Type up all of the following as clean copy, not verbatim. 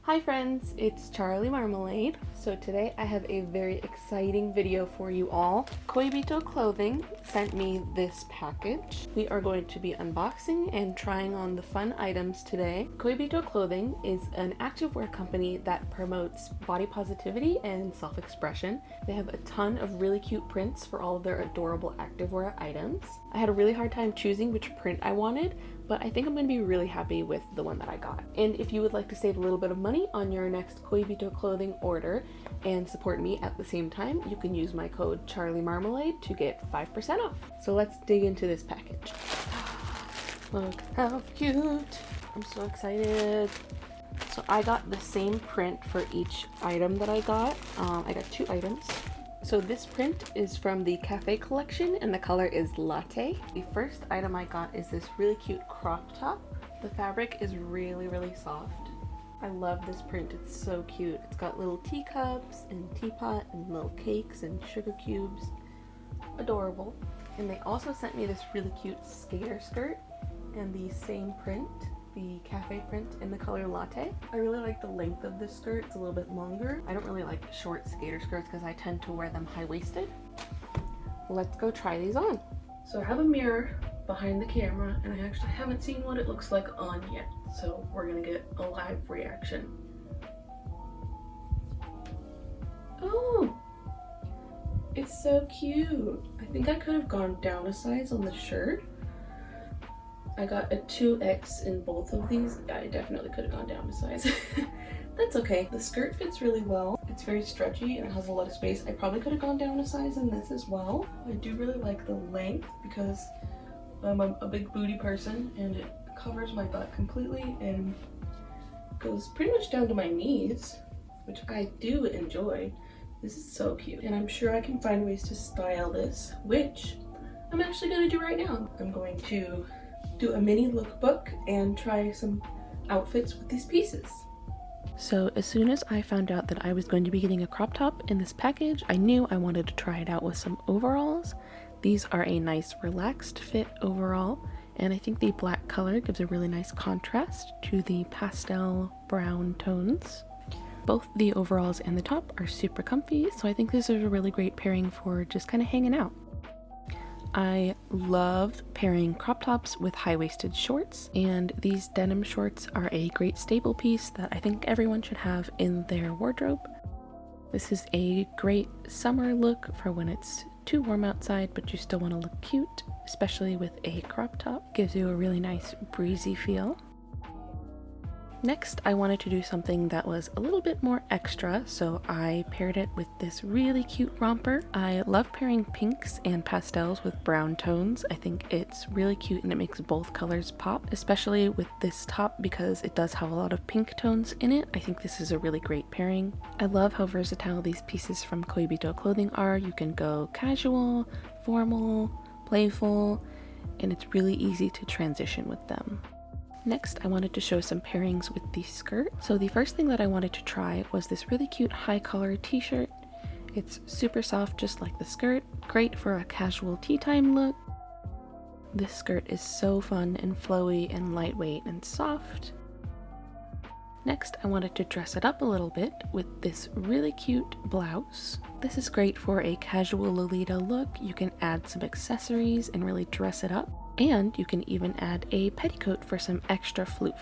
Hi friends, it's Charlie Marmalade. So today I have a very exciting video for you all. Koibito Clothing sent me this package. We are going to be unboxing and trying on the fun items today. Koibito Clothing is an activewear company that promotes body positivity and self-expression. They have a ton of really cute prints for all of their adorable activewear items. I had a really hard time choosing which print I wanted, but I think I'm going to be really happy with the one that I got. And if you would like to save a little bit of money on your next Koibito Clothing order and support me at the same time, you can use my code charliemarmalade to get 5% off. So let's dig into this package. Look how cute! I'm so excited. So I got the same print for each item that I got. I got 2 items. So this print is from the Cafe collection and the color is Latte. The first item I got is this really cute crop top. The fabric is really soft. I love this print, it's so cute. It's got little teacups and teapot and little cakes and sugar cubes. Adorable. And they also sent me this really cute skater skirt and the same print, the Cafe print in the color Latte. I really like the length of this skirt. It's a little bit longer. I don't really like short skater skirts because I tend to wear them high-waisted. Let's go try these on. So I have a mirror behind the camera and I actually haven't seen what it looks like on yet. So we're gonna get a live reaction. Oh, it's so cute. I think I could have gone down a size on the shirt. I got a 2X in both of these. I definitely could have gone down a size. That's okay. The skirt fits really well. It's very stretchy and it has a lot of space. I probably could have gone down a size in this as well. I do really like the length because I'm a big booty person and it covers my butt completely and goes pretty much down to my knees, which I do enjoy. This is so cute. And I'm sure I can find ways to style this, which I'm actually gonna do right now. I'm going to do a mini lookbook and try some outfits with these pieces. So as soon as I found out that I was going to be getting a crop top in this package, I knew I wanted to try it out with some overalls. These are a nice relaxed fit overall, and I think the black color gives a really nice contrast to the pastel brown tones. Both the overalls and the top are super comfy, so I think this is a really great pairing for just kind of hanging out. I love pairing crop tops with high-waisted shorts, and these denim shorts are a great staple piece that I think everyone should have in their wardrobe. This is a great summer look for when it's too warm outside but you still want to look cute, especially with a crop top. It gives you a really nice breezy feel. Next, I wanted to do something that was a little bit more extra, so I paired it with this really cute romper. I love pairing pinks and pastels with brown tones. I think it's really cute and it makes both colors pop, especially with this top because it does have a lot of pink tones in it. I think this is a really great pairing. I love how versatile these pieces from Koibito Clothing are. You can go casual, formal, playful, and it's really easy to transition with them. Next, I wanted to show some pairings with the skirt. So the first thing that I wanted to try was this really cute high collar t-shirt. It's super soft just like the skirt, great for a casual tea time look. This skirt is so fun and flowy and lightweight and soft. Next, I wanted to dress it up a little bit with this really cute blouse. This is great for a casual Lolita look. You can add some accessories and really dress it up. And you can even add a petticoat for some extra floof.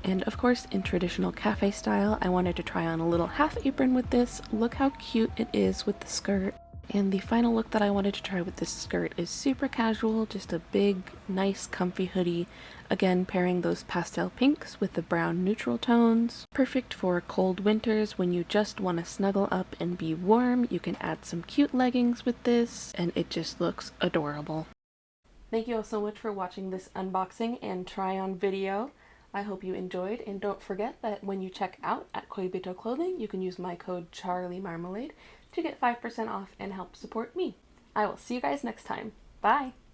And of course, in traditional cafe style, I wanted to try on a little half apron with this. Look how cute it is with the skirt. And the final look that I wanted to try with this skirt is super casual, just a big, nice, comfy hoodie. Again, pairing those pastel pinks with the brown neutral tones. Perfect for cold winters when you just want to snuggle up and be warm. You can add some cute leggings with this, and it just looks adorable. Thank you all so much for watching this unboxing and try on video. I hope you enjoyed, and don't forget that when you check out at Koibito Clothing, you can use my code charliemarmalade to get 5% off and help support me. I will see you guys next time. Bye!